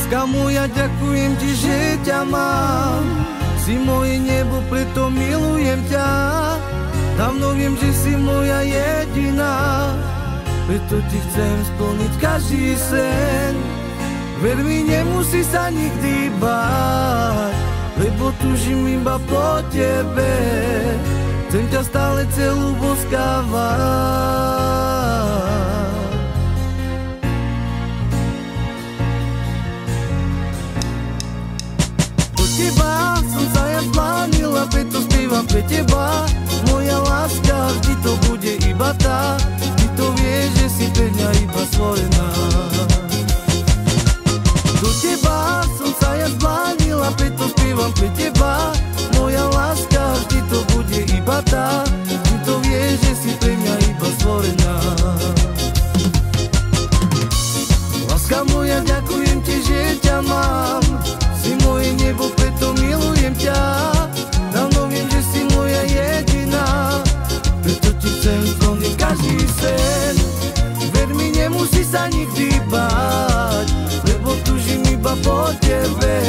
Láska moja, ďakujem ti, že ťa mám. Si moje nebo, preto milujem ťa. Dávno viem, že si moja jediná, preto ti chcem splniť každý sen. Ver mi, nemusí sa nikdy báť, lebo tužím iba po tebe. Chcem ťa stále celú boskávať. Do teba som sa ja zblánila, preto spievam pre teba. Moja láska, vždy to bude iba tá. Ty to vieš, že si pre mňa iba stvorená. Do teba som sa ja zblánila, preto spievam pre teba. Moja láska, vždy to bude iba tá. Ty to vieš, že si pre mňa iba stvorená. Láska moja, ďakujem ti, že ťa mám. Si moje nebo, preto milujem ťa. Dávno viem, že si moja jediná, preto ti chcem splniť každý sen. Ver mi, nemusí sa nikdy báť, lebo tužím iba po tebe.